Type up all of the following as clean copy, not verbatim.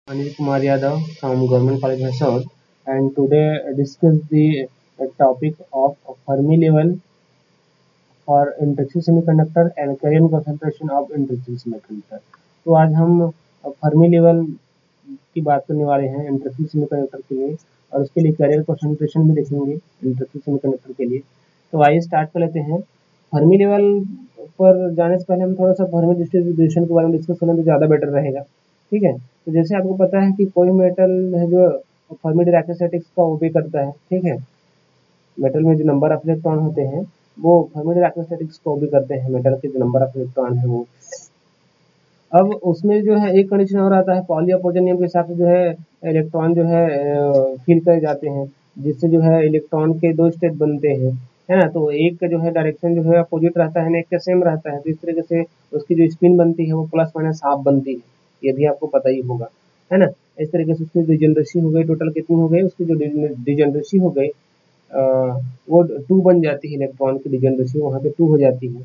Anil Kumar Yadav from Government College Hasod, and today discuss the topic of Fermi level for intrinsic semiconductor and carrier concentration of intrinsic semiconductor। तो आज हम Fermi level की बात करने वाले हैं intrinsic semiconductor के लिए, और उसके लिए कैरियर कंसंट्रेशन भी देखेंगे इंट्रिंसिक सेमीकंडक्टर के लिए। तो आइए स्टार्ट कर लेते हैं। फर्मी लेवल पर जाने से पहले हम थोड़ा सा फर्मी डिस्ट्रीब्यूशन के बारे में डिस्कस करें तो ज़्यादा बेटर रहेगा। ठीक है, तो जैसे आपको पता है कि कोई मेटल है जो फर्मी डिराक स्टैटिक्स का ओबे करता है। ठीक है, मेटल में जो नंबर ऑफ इलेक्ट्रॉन होते हैं वो फर्मी डिराक स्टैटिक्स को ओबे करते हैं। मेटल के जो नंबर ऑफ इलेक्ट्रॉन है वो, अब उसमें जो है एक कंडीशन और आता है, पॉली अपोजिशन नियम के हिसाब से जो है इलेक्ट्रॉन जो है फील करे जाते हैं, जिससे जो है इलेक्ट्रॉन के दो स्टेट बनते हैं, है ना। तो एक का जो है डायरेक्शन जो है अपोजिट रहता है ना, एक का सेम रहता है। तो इस तरीके से उसकी जो स्पिन बनती है वो प्लस माइनस हाफ बनती है, ये भी आपको पता ही होगा, है ना। इस तरीके से उसकी डिजेनरेसी हो गई, टोटल कितनी हो गई उसकी जो डिजेनरेसी हो गई वो 2 बन जाती है। इलेक्ट्रॉन की डिजेनरेसी वहाँ पे 2 हो जाती है।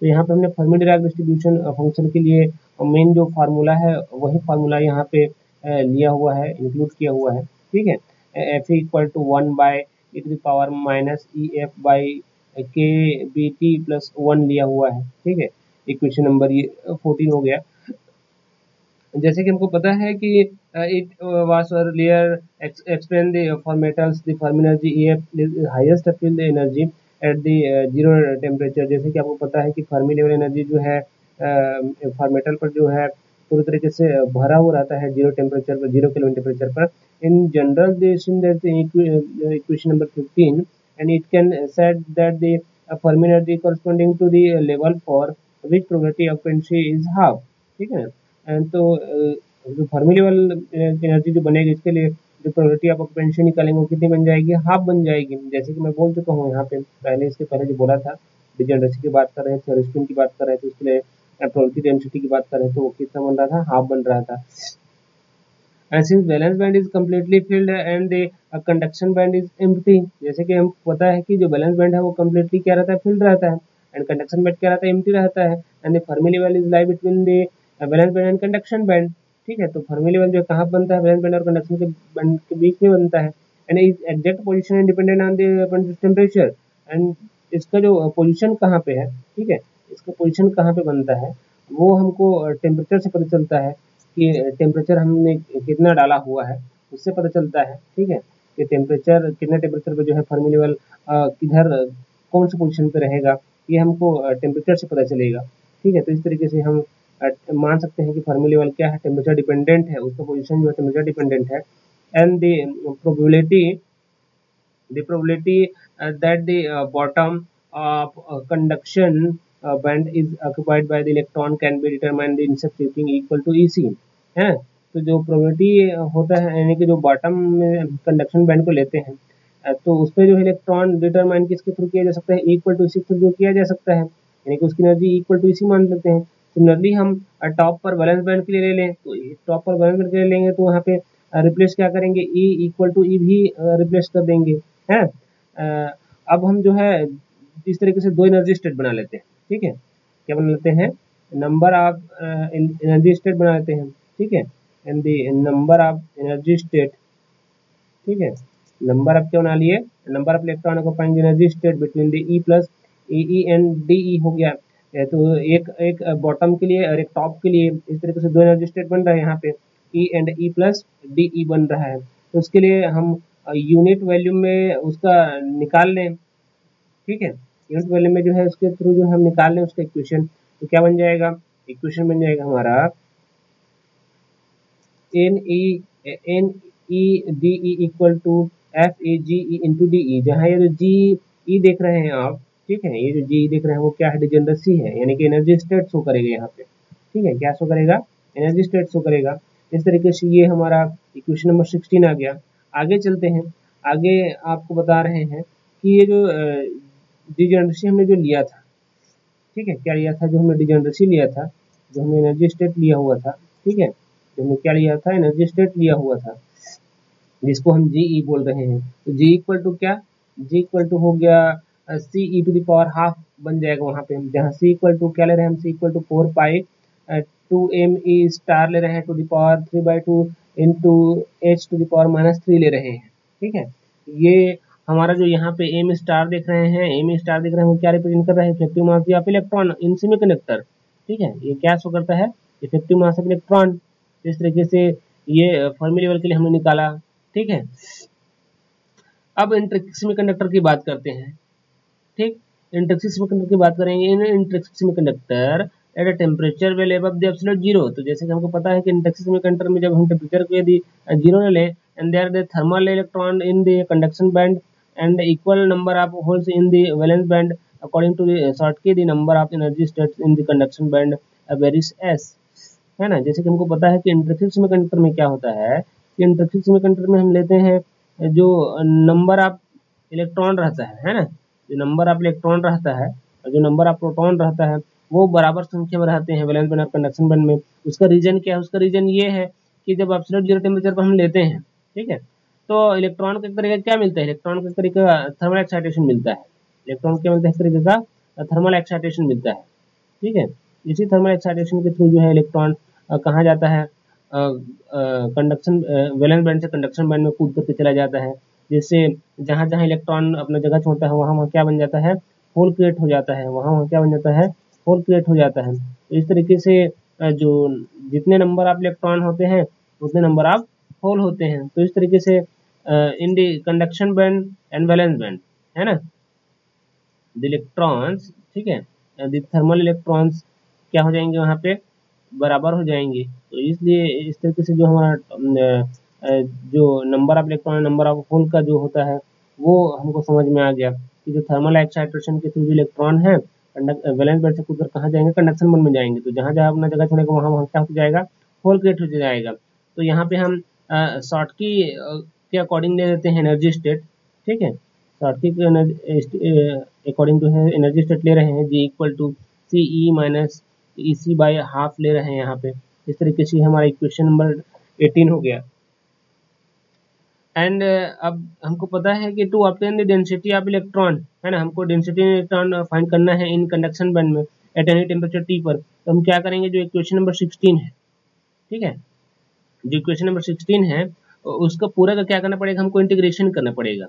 तो यहाँ पे हमने फर्मी डिराक डिस्ट्रीब्यूशन फंक्शन के लिए मेन जो फार्मूला है वही फार्मूला यहाँ पे लिया हुआ है, इंक्लूड किया हुआ है। ठीक है, F equal to 1 by E to the power minus E F by K B T plus 1 लिया हुआ है। ठीक है, इक्वेशन नंबर ये 14 हो गया। जैसे कि हमको पता है कि it was earlier explain the for metals the Fermi energy EF is highest field energy at the zero temperature. जैसे कि आपको पता है कि फर्मी लेवल एनर्जी जो है फॉर मेटल पर जो है पूरी तरीके से भरा हुआ रहता है जीरो टेम्परेचर पर, 0 केल्विन टेम्परेचर पर। In general equation number 15 and it can said that the Fermi energy corresponding to the level for which probability of occupancy is half। ठीक है, एंड तो जो फर्मी लेवल एनर्जी जो बनेगी इसके लिए जो प्रोबेबिलिटी ऑफ ऑक्यूपेंसी निकालेंगे वो कितनी बन जाएगी, हाफ बन जाएगी। जैसे कि मैं बोल चुका हूँ यहाँ पे पहले, इसके पहले जो बोला था डिजेनरेसी की बात कर रहे थे और स्पिन की बात कर रहे थे, उसके लिए प्रोबेबिलिटी डेंसिटी की बात कर रहे थे, वो कितना बन रहा था, हाफ बन रहा था। And since valence band is completely filled and the conduction band is empty, जैसे कि हम पता है कि जो वैलेंस बैंड है वो कम्प्लीटली क्या रहता है, फिल्ड रहता है, एंड कंडक्शन बैंड क्या रहता है, एम्प्टी रहता है। And the Fermi level is lie between the valence band and conduction band. ठीक है, तो फर्मी लेवल जो कहाँ बनता है, वैलेंस बैंड और कंडक्शन के बैंड के बीच में बनता है। And is exact position independent on the temperature. And इसका जो पोजीशन कहाँ पे है, ठीक है, इसका पोजीशन कहाँ पे बनता है वो हमको टेम्परेचर से पता चलता है कि टेम्परेचर हमने कितना डाला हुआ है, उससे पता चलता है। ठीक है, कि टेम्परेचर कितने टेम्परेचर पे जो है फर्मी लेवल किधर कौन सी पोजीशन पे रहेगा, ये हमको टेम्परेचर से पता चलेगा। ठीक है, तो इस तरीके से हम मान सकते हैं कि फर्मी लेवल क्या है, टेम्परेचर डिपेंडेंट है, उसका पोजीशन जो है टेम्परेचर डिपेंडेंट है। And the probability that the bottom of conduction band is occupied by the electron can be determined in substituting equal to EC है। तो जो प्रोबेबिलिटी होता है यानी कि जो बॉटम में कंडक्शन बैंड को लेते हैं तो उस पर जो इलेक्ट्रॉन डिटरमाइन किसके थ्रू किया जा सकता है, इक्वल टू इसी थ्रू जो किया जा सकता है, यानी कि उसकी एनर्जी इक्वल टू इसी मान लेते हैं। सिमिलरली हम टॉप पर वैलेंस बैंड के लिए ले लें तो टॉप पर वैलेंस बैंड के लिए लेंगे तो वहाँ पे रिप्लेस क्या करेंगे, ई इक्वल टू ई भी रिप्लेस कर देंगे, है। अब हम जो है इस तरीके से दो एनर्जी स्टेट बना लेते हैं। ठीक है, क्या बना लेते हैं, नंबर ऑफ एनर्जी स्टेट बना लेते हैं। ठीक है, and the number of energy state, ठीक है, नंबर ऑफ क्या बना लिए, number of electron occupying energy state between the E plus E and D E हो गया। तो एक बॉटम के लिए और एक टॉप के लिए इस तरीके से दो एनर्जी स्टेट बन रहा है यहाँ पे, E and E plus D E बन रहा है। तो उसके लिए हम यूनिट वैल्यू में उसका निकाल लें। ठीक है, यूनिट वैल्यू में जो है उसके थ्रू जो हम निकाल लें उसका इक्वेशन, तो क्या बन जाएगा, इक्वेशन बन जाएगा हमारा N E D E equal to F A G E into D E, जहाँ ये जो जी ई देख रहे हैं आप, ठीक है, ये जो जी देख रहे हैं वो क्या है, डिजेनरेसी है, यानी कि एनर्जी स्टेट शो करेगा यहाँ पे। ठीक है, क्या शो करेगा, एनर्जी स्टेट शो करेगा। इस तरीके से ये हमारा इक्वेशन नंबर 16 आ गया। आगे चलते हैं, आगे आपको बता रहे हैं कि ये जो डिजेनरेसी हमने जो लिया था, ठीक है, क्या लिया था, जो हमने डिजेनरेसी लिया था, जो हमने एनर्जी स्टेट लिया हुआ था, ठीक है, जो हमने क्या लिया था, एनर्जी स्टेट लिया हुआ था जिसको हम जी ई बोल रहे हैं। तो जी इक्वल टू क्या, जी इक्वल टू हो गया सी ई टू द पावर हाफ बन जाएगा वहाँ पे, जहाँ सी इक्वल टू क्या ले रहे हैं हम, C equal to 4 pi 2 m e star ले रहे हैं to the power 3/2 into H to the power minus 3 ले रहे हैं। ठीक है, ये हमारा जो यहाँ पे एम स्टार देख रहे हैं, एम स्टार देख रहे हैं, वो क्या रिप्रेजेंट कर रहा है, effective mass of electron in semiconductor. ठीक है, ये क्या शो करता है, इफेक्टिव मास ऑफ इलेक्ट्रॉन। इस तरीके से ये फर्मी लेवल के लिए हमने निकाला। ठीक है, अब इंटरेक्टिव सेमीकंडक्टर की बात करते हैं। ठीक, इंटरेक्टिव सेमीकंडक्टर की बात करेंगे। In interactive semiconductor at a temperature well above the absolute zero. तो जैसे कि हमको पता है कि इंटरेक्टिव सेमीकंडक्टर में जब हम टेम्परेचर को यदि जीरो ले लें, and there the thermal electron in the conduction band and equal number of holes in the valence band, according to the Schottky the number of energy states in the conduction band varies s, है ना। जैसे कि हमको पता है कि interactive semiconductor में क्या होता है कि इंटरेक्टिव सेमीकंडक्टर में हम लेते हैं जो नंबर ऑफ इलेक्ट्रॉन रहता है ना, जो नंबर ऑफ इलेक्ट्रॉन रहता है और जो नंबर ऑफ प्रोटॉन रहता है वो बराबर संख्या में रहते हैं वैलेंस बैंड और कंडक्शन बैंड में। उसका रीजन क्या है, उसका रीजन ये है कि जब एब्सोल्यूट जीरो टेम्परेचर पर हम लेते हैं, ठीक है, तो इलेक्ट्रॉन के तरीके क्या मिलता है, इलेक्ट्रॉन के तरीके का थर्मल एक्साइटेशन मिलता है। इलेक्ट्रॉन क्या मिलता है, इस तरीके का थर्मल एक्साइटेशन मिलता है। ठीक है, इसी थर्मल एक्साइटेशन के थ्रू जो है इलेक्ट्रॉन कहाँ जाता है, कंडक्शन वैलेंस बैंड से कंडक्शन बैंड में कूद करके चला जाता है, जिससे जहाँ जहाँ इलेक्ट्रॉन अपना जगह छोड़ता है वहाँ वहाँ क्या बन जाता है, होल क्रिएट हो जाता है, वहाँ वहाँ क्या बन जाता है, होल क्रिएट हो जाता है। तो इस तरीके से जो जितने नंबर ऑफ इलेक्ट्रॉन होते हैं उतने नंबर ऑफ होल होते हैं। तो इस तरीके से इन the conduction band and valence band, है ना, द इलेक्ट्रॉन्स, ठीक है, द थर्मल इलेक्ट्रॉन्स क्या हो जाएंगे, वहाँ पे बराबर हो जाएंगे। तो इसलिए इस तरीके से जो हमारा जो number of electron number of hole का जो होता है वो हमको समझ में आ गया कि जो थर्मल एक्साइटेशन के थ्रू जो इलेक्ट्रॉन है वैलेंस बैंड से कूदकर कहाँ जाएंगे, कंडक्शन बैंड में जाएंगे। तो जहाँ जहाँ अपना जगह छोड़ेगा वहाँ वहाँ क्या हो जाएगा, होल क्रिएट हो जाएगा। तो यहाँ पे हम शॉर्टकी के अकॉर्डिंग ले लेते हैं एनर्जी स्टेट। ठीक है, शॉर्टकी के अकॉर्डिंग जो है एनर्जी स्टेट ले रहे हैं, G equal to C E minus E C by half ले रहे हैं यहाँ पे। इस तरीके से हमारा इक्वेशन नंबर 18 हो गया। एंड अब हमको पता है कि to obtain the density of electron, है ना, हमको डेंसिटी इलेक्ट्रॉन फाइंड करना है इन कंडक्शन बैंड में एट एनी टेम्परेचर टी पर। तो हम क्या करेंगे, जो इक्वेशन नंबर 16 है, ठीक है, जो इक्वेशन नंबर 16 है उसका पूरा का क्या करना पड़ेगा, हमको इंटीग्रेशन करना पड़ेगा।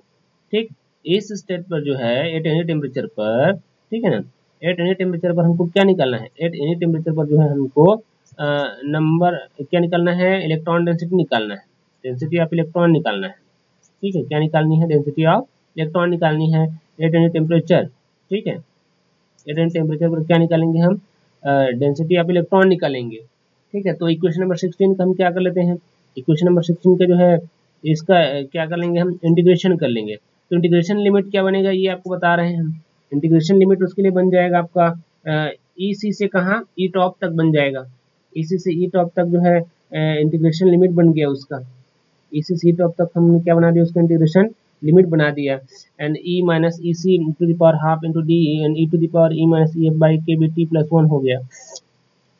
ठीक, इस स्टेट पर जो है एट एनी टेम्परेचर पर, ठीक है ना, एट एनी टेम्परेचर पर हमको क्या निकालना है, एट एनी टेम्परेचर पर जो है हमको नंबर क्या निकालना है, इलेक्ट्रॉन डेंसिटी निकालना है, डेंसिटी ऑफ इलेक्ट्रॉन निकालना है। ठीक है, क्या निकालनी है, डेंसिटी ऑफ इलेक्ट्रॉन निकालनी है एट एनी टेम्परेचर। ठीक है, एट एनी टेम्परेचर पर क्या निकालेंगे हम, डेंसिटी ऑफ इलेक्ट्रॉन निकालेंगे। ठीक है, तो इक्वेशन नंबर 16 का हम क्या कर लेते हैं, इक्वेशन नंबर 16 का जो है इसका क्या कर लेंगे, हम इंटीग्रेशन कर लेंगे। तो इंटीग्रेशन लिमिट क्या बनेगा, ये आपको बता रहे हैं हम। इंटीग्रेशन लिमिट उसके लिए बन जाएगा आपका ई सी से कहाँ, ई टॉप तक बन जाएगा। ई सी से ई टॉप तक जो है इंटीग्रेशन लिमिट बन गया उसका। ई सी से ई टॉप तक हमने क्या बना दिया, उसका इंटीग्रेशन लिमिट बना दिया। And E minus E C to the power half into D and E to the power E minus E F by K B T plus 1 हो गया।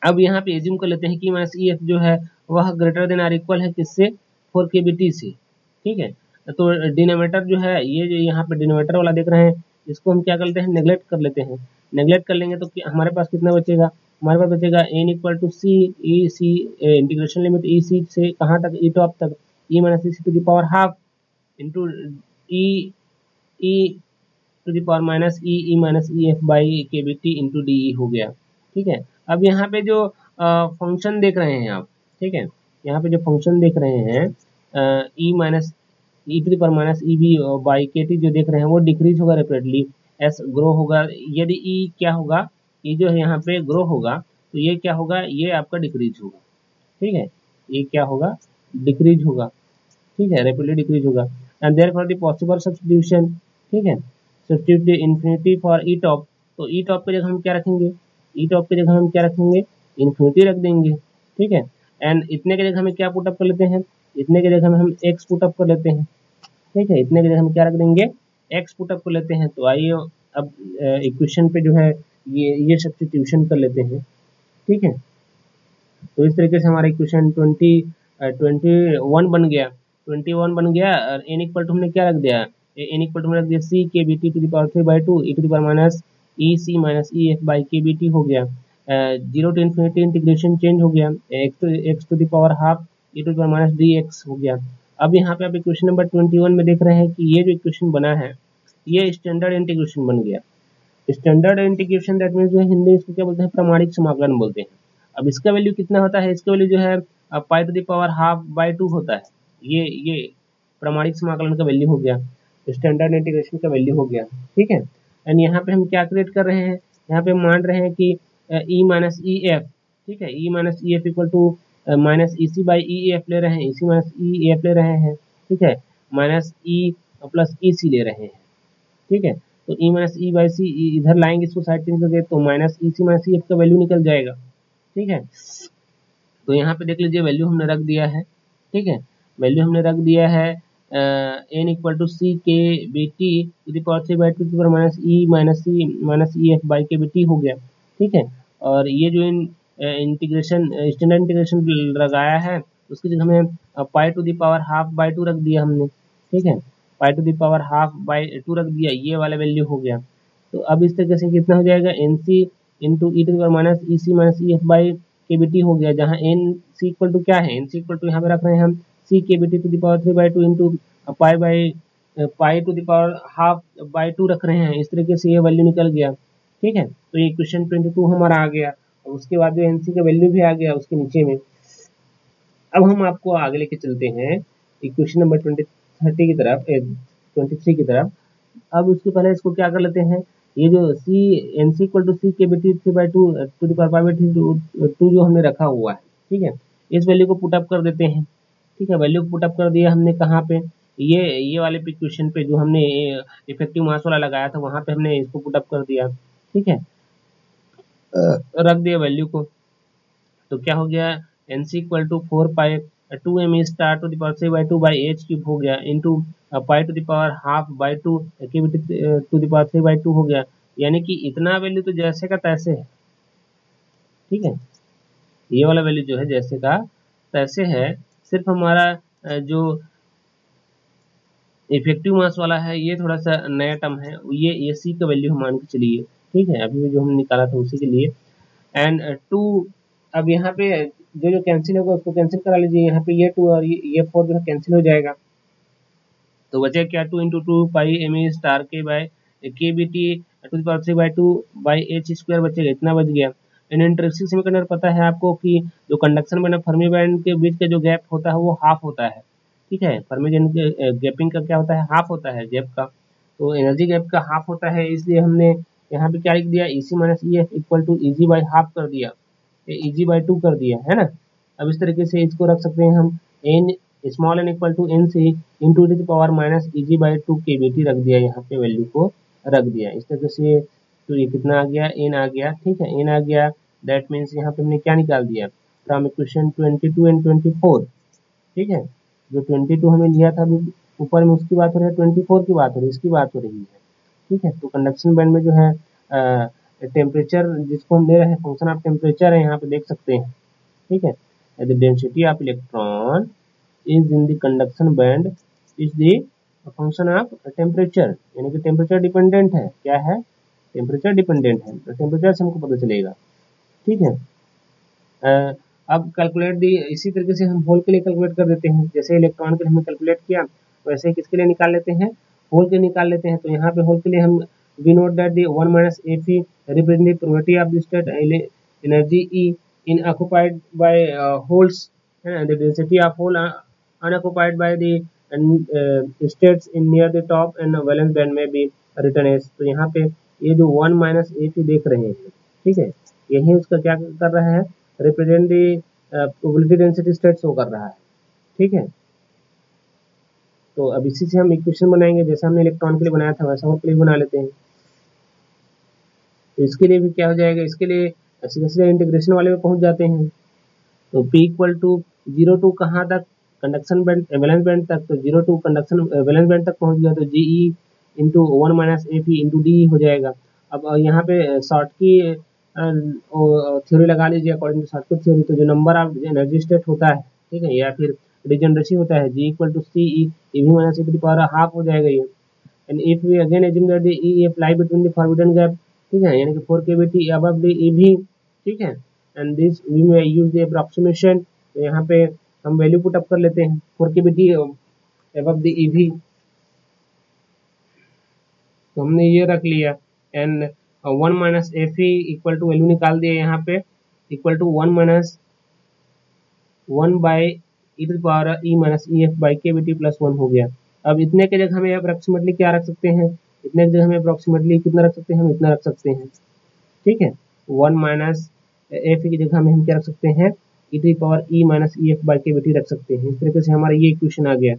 अब यहाँ पे एज्यूम कर लेते हैं कि माइनस ई एफ जो है वह ग्रेटर देन आर इक्वल है किससे, 4 के बी टी से। ठीक है, तो डिनोमिनेटर जो है, ये जो यहाँ पे डिनोमिनेटर वाला देख रहे हैं, इसको हम क्या कर लेते हैं, नेग्लेक्ट कर लेते हैं। नेग्लेक्ट कर लेंगे तो हमारे पास कितना बचेगा, हमारे पास बचेगा N equal to C E C, integration limit E C से कहाँ तक, ई टॉप तक, E minus E C to the power half into E to the power minus E minus E F by K B T into D E हो गया। ठीक है, अब यहाँ पे जो फंक्शन देख रहे हैं आप, ठीक है, यहाँ पे जो फंक्शन देख रहे हैं E minus E to the power minus E B by K T जो देख रहे हैं वो डिक्रीज होगा रेपिडली, एस ग्रो होगा। यदि ई क्या होगा, ई जो है यहाँ पे ग्रो होगा तो ये क्या होगा, ये आपका डिक्रीज होगा। ठीक है, ये क्या होगा, डिक्रीज होगा। ठीक है, रेपिडली डिक्रीज होगा। And therefore the possible substitution, ठीक है, substitute infinity for E top. तो ई टॉप की जगह हम क्या रखेंगे, ई टॉप की जगह हम क्या रखेंगे, इन्फिनिटी रख देंगे। ठीक है, एंड इतने की जगह हमें क्या पुटअप कर लेते हैं, इतने की जगह हम एक्स पुटअप कर लेते हैं। ठीक है, इतने की जगह हम क्या रख देंगे, एक्स पुटअप कर लेते हैं। तो आइए अब इक्वेशन पे जो है ये सब्स्टिट्यूशन कर लेते हैं। ठीक है, तो इस तरीके से हमारा इक्वेशन 21 बन गया, 21 बन गया। और एन इक्वल टू हमने क्या रख दिया, एन इक्वल टू रख दिया C K B T to the power 3/2 E to the power minus E C minus E F by K B T हो गया। 0 to इन्फिनिटी इंटीग्रेशन चेंज हो गया, X to the power half e to the power minus dx हो गया। अब यहाँ पे आप इक्वेशन नंबर 21 में देख रहे हैं कि ये जो इक्वेशन बना है ये स्टैंडर्ड इंटीग्रेशन बन गया। स्टैंडर्ड इंटीग्रेशन दैट मीन्स जो है हिंदी इसको क्या बोलते हैं, प्रमाणिक समाकलन बोलते हैं। अब इसका वैल्यू कितना होता है, इसका वैल्यू जो है pi to the power half by 2 होता है। ये प्रमाणिक समाकलन का वैल्यू हो गया, स्टैंडर्ड इंटीग्रेशन का वैल्यू हो गया। ठीक है, एंड यहाँ पे हम क्या क्रिएट कर रहे हैं, यहाँ पे मान रहे हैं कि ई माइनस ई एफ, ठीक है, E minus E F equal to minus E C by E F ले रहे हैं, ई सी माइनस ई एफ ले रहे हैं, ठीक है, माइनस ई प्लस ई सी ले रहे हैं। ठीक है, तो ई माइनस ई बाई सी इधर लाएंगे, इसको साइड चेंज करके तो minus E C minus E F का वैल्यू निकल जाएगा। ठीक है, तो यहाँ पे देख लीजिए वैल्यू हमने रख दिया है। ठीक है, वैल्यू हमने रख दिया है N equal to C K B T to the power 3 by 2 पर minus E F by K B T हो गया। ठीक है, और ये जो इंटीग्रेशन स्टैंडर्ड इंटीग्रेशन लगाया है उसकी जगह हमें pi to the power half by 2 रख दिया हमने। ठीक है, pi to the power half by 2 रख दिया, ये वाला वैल्यू हो गया। तो अब इस तरीके से कितना हो जाएगा, N C into E to the power minus E F by K B T हो गया, जहाँ एन सी इक्वल टू क्या है, एन सी इक्वल टू यहाँ पे रख रहे हैं हम C K B T to the power 3 by 2 into pi to the power half by 2 रख रहे हैं। इस तरीके से ये वैल्यू निकल गया। ठीक है, तो ये क्वेश्चन 22 हमारा आ गया, और उसके बाद जो एन सी का वैल्यू भी आ गया उसके नीचे में। अब हम आपको आगे लेके चलते हैं इक्वेशन नंबर 23 की तरफ। अब उसके पहले इसको क्या कर लेते हैं, ये जो C N C equal to C K B T 3 by 2 to the power 5 by 2 जो हमने रखा हुआ है, ठीक है, इस वैल्यू को पुटअप कर देते हैं। ठीक है, वैल्यू को पुटअप कर दिया हमने कहाँ पे, ये वाले इक्वेशन पे जो हमने इफेक्टिव मास वाला लगाया था वहां पे हमने इसको पुटअप कर दिया। ठीक है, रख दिया वैल्यू को, तो क्या हो गया, N C equal to 4 pi 2 M star to the power 3 by 2 by H cube हो गया, into pi to the power half by 2 to the power 3 by 2 हो गया। यानी कि इतना वैल्यू तो जैसे का तैसे है। ठीक है, ये वाला वैल्यू जो है जैसे का तैसे है, सिर्फ हमारा जो इफेक्टिव मास वाला है ये थोड़ा सा नया टर्म है, ये सी का वैल्यू हम मान के चलिए। ठीक है, अभी जो हमने निकाला था उसी के लिए। एंड 2, अब यहाँ पे जो कैंसिल होगा उसको कैंसिल करा लीजिए, यहाँ पे ये 2 और ये 4 जो है कैंसिल हो जाएगा, तो बचेगा क्या, 2 into 2 pi M E star K by K B T to the power 3 by 2 by H square बचेगा, इतना बच गया। इंटरेक्शन सेमीकंडक्टर पता है आपको कि जो कंडक्शन बैंड और फर्मी बैंड के बीच का जो गैप होता है वो हाफ होता है। ठीक है, फर्मी बैंड के गैपिंग का क्या होता है, हाफ होता है गैप का, तो एनर्जी गैप का हाफ होता है, इसलिए हमने यहाँ पे क्या लिख दिया, E C minus E F equal to E G by half कर दिया, ई जी बाई 2 कर दिया है ना। अब इस तरीके से इसको रख सकते हैं हम, N small N equal to N C into the power minus E G by 2 K B T रख दिया, यहाँ पे वैल्यू को रख दिया इस तरीके से। तो ये कितना आ गया, एन आ गया। ठीक है, एन आ गया, दैट मीन्स यहाँ पे हमने क्या निकाल दिया, फ्रॉम इक्वेशन 22 एंड 24। ठीक है, जो 22 हमें लिया था अभी ऊपर में उसकी बात हो रही है, 24 की बात हो रही है, इसकी बात हो रही है। ठीक है, तो कंडक्शन बैंड में जो है टेम्परेचर जिसको हम ले रहे हैं, फंक्शन ऑफ टेम्परेचर है, यहाँ पे देख सकते हैं। ठीक है, the density of electron is in the conduction band is the function of temperature, यानी कि टेम्परेचर डिपेंडेंट है, क्या है, टेम्परेचर डिपेंडेंट है, तो टेम्परेचर से हमको पता चलेगा। ठीक है, अब कैलकुलेट दी, इसी तरीके से हम होल के लिए कैलकुलेट कर देते हैं, जैसे इलेक्ट्रॉन के लिए हमने कैलकुलेट किया वैसे ही किसके लिए निकाल लेते हैं, होल के निकाल लेते हैं। तो यहाँ पे होल के लिए हम we note that the 1 minus A P represent the probability of the state energy E in occupied by holes, the density of hole unoccupied by the states in near the top and valence band में be written as. तो यहाँ पे ये जो 1 minus A P देख रहे हैं, ठीक है, यही उसका क्या कर रहा है, represent the probability density state show कर रहा है। ठीक है, तो अब इसी से हम इक्वेशन बनाएंगे, जैसे हमने इलेक्ट्रॉन के लिए बनाया था वैसा होल के लिए बना लेते हैं। तो इसके लिए भी क्या हो जाएगा, इसके लिए सीधे सीधे इंटीग्रेशन वाले में पहुंच जाते हैं। तो P इक्वल टू 0 टू कहाँ तक, कंडक्शन बैंड वैलेंस बैंड तक, तो 0 टू कंडक्शन वैलेंस बैंड तक पहुंच गया, तो GE into 1 minus A P into D हो जाएगा। अब यहाँ पे शॉर्ट की थ्योरी लगा लीजिए, अकॉर्डिंग टू शॉर्टकट थ्योरी, तो जो नंबर ऑफ एनर्जी स्टेट होता है, ठीक है, या फिर डिजनरेसी होता है, G equal to C E V minus E to the power half हो जाएगा ये। And if we again assume that the E F lie between the forbidden gap, ठीक है, यानी कि 4 केवीटी अबव द ई भी, ठीक है, and this we may use the approximation. तो यहाँ पे हम वैल्यू पुट अप कर लेते हैं for KVT above the EV. तो हमने ये रख लिया and 1 minus F E equal to value निकाल दिया यहाँ पे equal to 1 minus 1 by E to power E minus E F by K B T plus 1 हो गया। अब इतने के जगह हमें अप्रोक्सीमेटली क्या रख सकते हैं, इतने की जगह हमें अप्रोक्सीमेटली कितना रख सकते हैं, हम इतना रख सकते हैं। ठीक है, 1 माइनस एफ की जगह में हम क्या रख सकते हैं, E to power E minus E F by K B T रख सकते हैं। इस तरीके से हमारा ये इक्वेशन आ गया।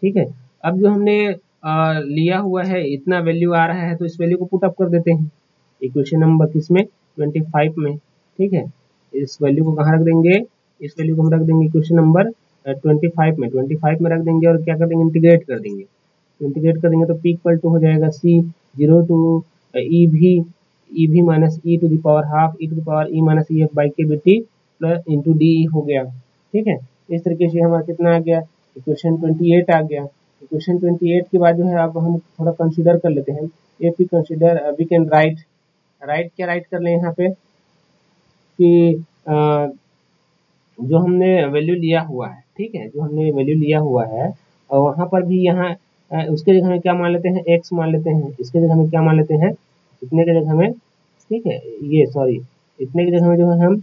ठीक है, अब जो हमने लिया हुआ है इतना वैल्यू आ रहा है तो इस वैल्यू को पुट अप कर देते हैं इक्वेशन नंबर किसमें 25 में। ठीक है, इस वैल्यू को कहाँ रख देंगे, इस वैल्यू को हम रख देंगे इक्वेशन नंबर 25 में रख देंगे और क्या कर देंगे, इंटीग्रेट कर देंगे। इंटीग्रेट कर देंगे तो पी इक्वल टू हो जाएगा सी 0 to E V minus E to the power half E to the power E minus E F by K B T plus into D हो गया। ठीक है, इस तरीके से हमारा कितना आ गया, इक्वेशन 28 आ गया। इक्वेशन 28 के बाद जो है अब हम थोड़ा कंसीडर कर लेते हैं। If we consider we can write क्या राइट कर लें यहाँ पे कि जो हमने वैल्यू लिया हुआ है, ठीक है, जो हमने वैल्यू लिया हुआ है और वहाँ पर भी यहाँ उसके जगह हमें क्या मान लेते हैं, x मान लेते हैं। इसके जगह हमें क्या मान लेते हैं, इतने के जगह हमें, ठीक है, ये सॉरी इतने की जगह में जो है हम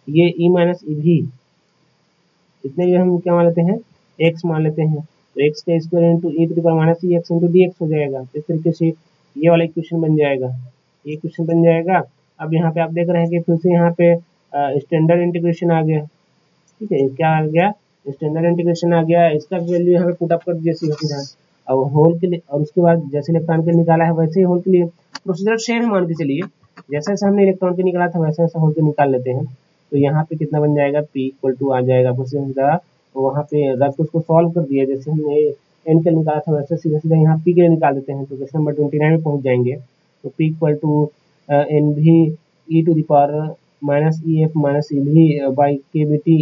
ये ई माइनस ई भी, इतने की जगह हम क्या मान लेते हैं, x मान लेते हैं। तो x का square into E to the power minus E X into D X हो जाएगा। इस तरीके से ये वाला इक्वेशन बन जाएगा, ये इक्वेशन बन जाएगा। अब यहाँ पे आप देख रहे हैं कि फिर से यहाँ पे स्टैंडर्ड इंटीग्रेशन आ गया। ठीक है, क्या आ गया, स्टैंडर्ड इंटीग्रेशन आ गया। इसका वैल्यू यहाँ पे पुट अप कर दिया सीधा और होल के लिए, और उसके बाद जैसे इलेक्ट्रॉन के निकाला है वैसे ही होल के लिए प्रोसीजर सेम है। मान के चलिए जैसे जैसे हमने इलेक्ट्रॉन के निकाला था वैसे वैसे होल के निकाल लेते हैं। तो यहाँ पे कितना बन जाएगा, पी इक्वल टू आ जाएगा प्रोसीजर, तो वहाँ पे रख उसको सॉल्व कर दिया। जैसे हमने एन के निकाला था वैसे सीधा सीधा यहाँ पी के लिए निकाल देते हैं। तो क्वेश्चन नंबर 29 में पहुँच जाएंगे। तो P equal to N V E to the power minus E F minus E V by K B T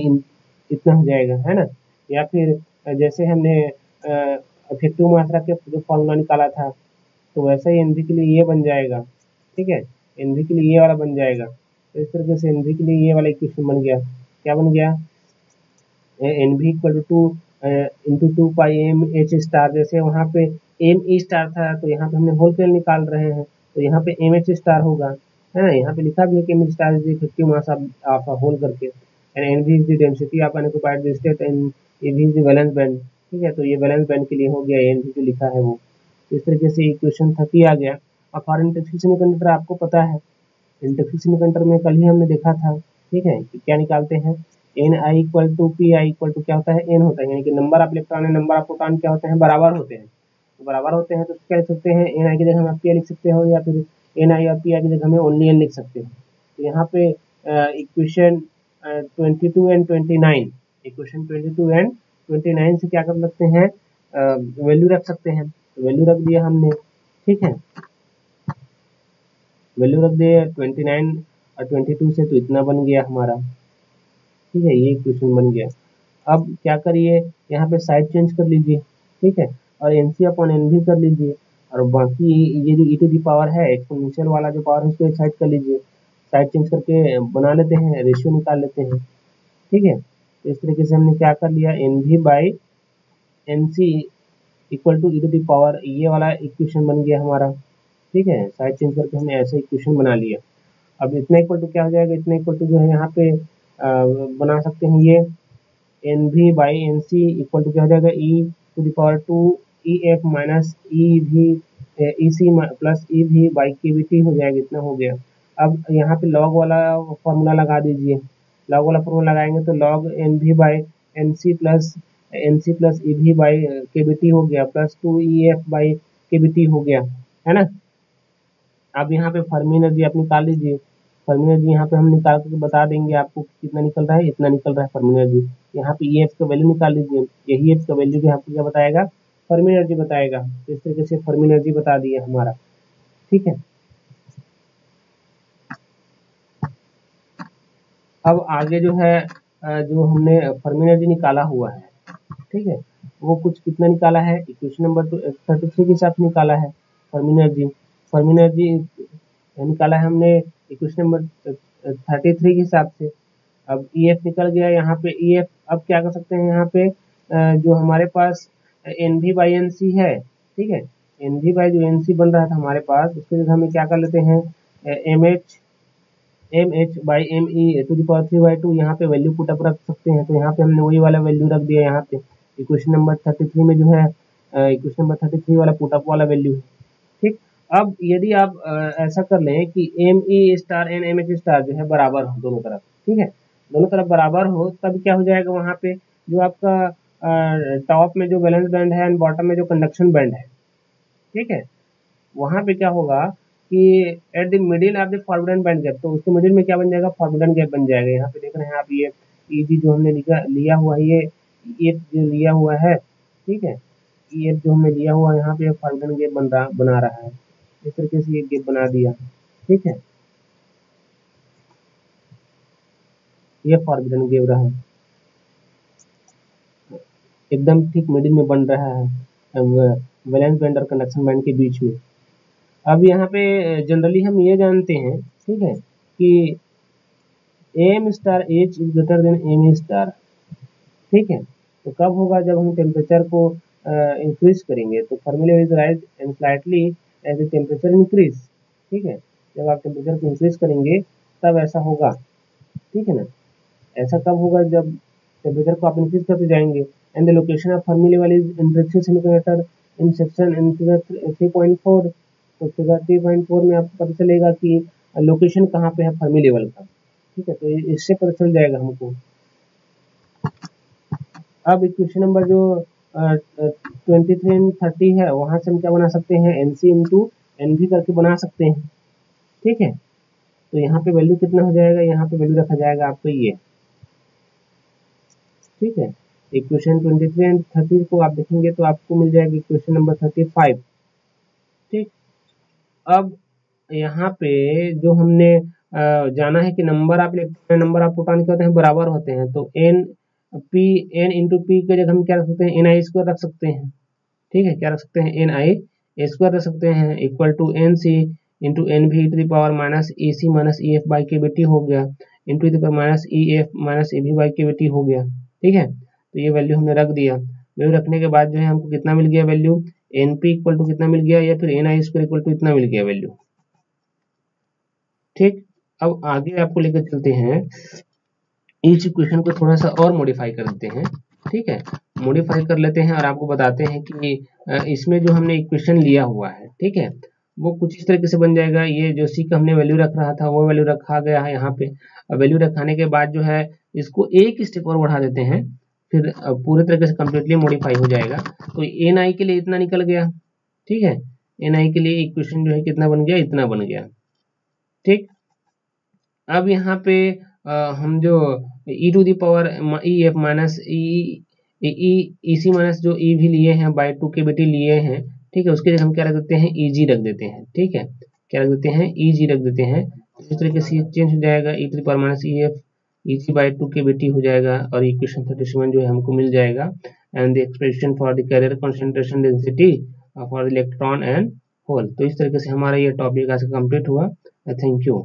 इतना हो जाएगा, है ना। या फिर जैसे हमने इफेक्टिव मात्रा के जो फॉर्मूला निकाला था तो वैसे ही एनवी के लिए ये बन जाएगा। ठीक है, एनवी के लिए ये वाला बन जाएगा। तो इस तरीके से एनवी के लिए ये वाला इक्वेशन बन गया। क्या बन गया, N V equal two into 2 pi M H star. जैसे वहाँ पे एम ई स्टार था तो यहाँ पे हमने होल के निकाल रहे हैं तो यहाँ पे एम एच स्टार होगा, है ना। यहाँ पे लिखा भी है कि M H star is effective mass of hole करके, and N V is the density of unoccupied state and A V is the valence band. ठीक है, तो ये वैलेंस बैंड के लिए हो गया, एनवी जो लिखा है वो। इस तरीके से इक्वेशन 30 आ गया। और फॉर इंडक्टिव सेमीकंडक्टर आपको पता है, इंडक्टिव सेमीकंडक्टर में कल ही हमने देखा था, ठीक है, कि क्या निकालते हैं, N I equal to P I equal to क्या होता है, एन होता है, यानी कि नंबर ऑफ इलेक्ट्रॉन है नंबर ऑफ प्रोटॉन क्या होते हैं, बराबर होते हैं। तो बराबर होते हैं तो क्या लिख सकते हैं, एन आई की जगह हम पी आई लिख सकते हो, या फिर एन आई और पी आई की जगह हमें ओनली एन लिख सकते हैं। तो यहाँ पे इक्वेशन 22 एंड 29, इक्वेशन 22 एंड 29 से क्या कर सकते हैं, वैल्यू रख सकते हैं। तो वैल्यू रख दिया हमने, ठीक है, वैल्यू रख दिए 29 और 22 से, तो इतना बन गया हमारा। ठीक है, ये इक्वेशन बन गया। अब क्या करिए, यहाँ पे साइड चेंज कर लीजिए, ठीक है, और एन सी अपॉन एन भी कर लीजिए, और बाकी ये जो ई टू दी पावर है एक्सपोनेंशियल वाला जो पावर है उसको एक साइड कर लीजिए। साइड चेंज करके बना लेते हैं, रेशियो निकाल लेते हैं। ठीक है, तो इस तरीके से हमने क्या कर लिया, एन भी by N C equal to E to the power, ये वाला इक्वेशन बन गया हमारा। ठीक है, साइड चेंज करके हमने ऐसे इक्वेशन बना लिया। अब इतना इक्वल टू क्या हो जाएगा, इतना इक्वल टू जो है यहाँ पे बना सकते हैं ये एन भी by N C equal to क्या हो जाएगा, E to the power 2 E F minus E V E C plus E V by K B T हो जाएगा, इतना हो गया। अब यहाँ पे लॉग वाला फॉर्मूला लगा दीजिए, लॉग वाला फॉर्मूला लगाएंगे तो लॉग एन भी by N C plus E V by K B T हो गया, plus 2 E F by K B T हो गया, है ना। अब यहाँ पे फर्मी एनर्जी आप निकाल लीजिए। फर्मी एनर्जी यहाँ पे हम निकाल के बता देंगे आपको कितना निकल रहा है, इतना निकल रहा है फर्मी एनर्जी। यहाँ पे ई एफ का वैल्यू निकाल लीजिए, यही एफ का वैल्यू भी आपको क्या बताएगा, फर्मी एनर्जी बताएगा। तो इस तरीके से फर्मी एनर्जी बता दिया हमारा। ठीक है, अब आगे जो है जो हमने फर्मी एनर्जी निकाला हुआ है, ठीक है, वो कुछ कितना निकाला है, इक्वेशन नंबर 33 के हिसाब से निकाला है फर्मी एनर्जी। फर्मी एनर्जी निकाला है हमने इक्वेशन नंबर 33 के हिसाब से। अब EF निकल गया यहाँ पे EF। अब क्या कर सकते हैं यहाँ पे जो हमारे पास NV बाई NC है, ठीक है, NV बाई जो NC बन रहा था हमारे पास, उसके लिए हम क्या कर लेते हैं MH by ME to the power 3/2 यहाँ पे वैल्यू पुट अप रख सकते हैं। तो यहाँ पे हमने वही वाला वैल्यू रख दिया यहाँ पे इक्वेशन नंबर 33 में जो है इक्वेशन नंबर 33 वाला पुट अप वाला वैल्यू है, ठीक। अब यदि आप ऐसा कर लें कि ME star and MH star जो है बराबर हो दोनों तरफ, ठीक है, दोनों तरफ बराबर हो, तब क्या हो जाएगा वहाँ पे जो आपका टॉप में जो वैलेंस बैंड है एंड बॉटम में जो कंडक्शन बैंड है, ठीक है, वहां पे क्या होगा कि at the middle of the forward band gap, तो उसके मिडिल में क्या बन जाएगा, फॉरवर्ड गैप बन जाएगा। यहाँ पे देख रहे हैं आप ये ईजी जो हमने लिया हुआ है, ये जो लिया हुआ है, ठीक है, ये जो हमने लिया हुआ है यहाँ पे फॉरवर्ड गैप बना रहा है, इस तरीके से ये गैप बना दिया, ठीक है, ये फॉरवर्ड गैप रहा, एकदम ठीक मिडिल में बन रहा है वैलेंस बैंड और कंडक्शन बैंड के बीच में। अब यहाँ पे जनरली हम ये जानते हैं, ठीक है, कि M star H is greater than M star, ठीक है। तो कब होगा, जब हम टेम्परेचर को इंक्रीज करेंगे। तो formula is rise and slightly as the temperature increase, ठीक है, जब आप टेम्परेचर को इंक्रीज करेंगे तब ऐसा होगा, ठीक है ना। ऐसा कब होगा, जब टेम्परेचर को आप इंक्रीज करते जाएंगे। And the location of Fermi level is interaction semiconductor in section in figure 3.4। तो फिगर 3.4 में आपको पता चलेगा कि लोकेशन कहाँ पे है फर्मी लेवल का, ठीक है, तो इससे पता चल जाएगा हमको। अब इक्वेशन नंबर जो 23 एंड 30 है, वहां से हम क्या बना सकते हैं, NC इंटू NV करके बना सकते हैं, ठीक है। तो यहाँ पे वैल्यू कितना हो जाएगा, यहाँ पे वैल्यू रखा जाएगा आपको ये, ठीक है। इक्वेशन 23 एंड 30 को आप देखेंगे तो आपको मिल जाएगा इक्वेशन नंबर 35, ठीक। अब यहाँ पे जो हमने जाना है कि नंबर आप लेते हैं, नंबर आप प्रोटॉन के होते हैं बराबर होते हैं, तो N इंटू पी के जगह हम क्या रख सकते हैं, NI स्क्वायर रख सकते हैं, ठीक है, क्या रख सकते हैं, NI स्क्वायर रख सकते हैं, equal to NC into NV to the power minus EC minus EF by K BT हो गया, into the power minus EF minus EV by K BT हो गया, ठीक है। तो ये वैल्यू हमने रख दिया। वैल्यू रखने के बाद जो है हमको कितना मिल गया वैल्यू, NP इक्वल टू कितना मिल गया, या फिर NI स्क्वायर इक्वल टू इतना मिल गया वैल्यू, ठीक। अब आगे आपको लेकर चलते हैं, इस इक्वेशन को थोड़ा सा और मॉडिफाई कर देते हैं, ठीक है, मॉडिफाई कर लेते हैं और आपको बताते हैं कि इसमें जो हमने इक्वेशन लिया हुआ है, ठीक है, वो कुछ इस तरीके से बन जाएगा। ये जो सी का हमने वैल्यू रख रहा था वो वैल्यू रखा गया है यहाँ पे। वैल्यू रखाने के बाद जो है इसको एक स्टेप और बढ़ा देते हैं, फिर पूरे तरीके से कम्प्लीटली मॉडिफाई हो जाएगा। तो NI के लिए इतना निकल गया, ठीक है, NI के लिए इक्वेशन जो है कितना बन गया, इतना बन गया, ठीक। अब यहाँ पे हम जो e to the power EF minus EC minus जो E भी लिए हैं बाई 2 के BT लिए हैं, ठीक है, उसके लिए हम क्या रख देते हैं, EG रख देते हैं, ठीक है, क्या रख देते हैं, EG रख देते हैं। इस तरीके से चेंज हो जाएगा, e to the power minus EF EG by 2 K BT हो जाएगा, और इक्वेशन 37 जो है हमको मिल जाएगा। And the expression for the carrier concentration density for electron and hole. तो इस तरीके से हमारा ये टॉपिक आज कंप्लीट हुआ। Thank you.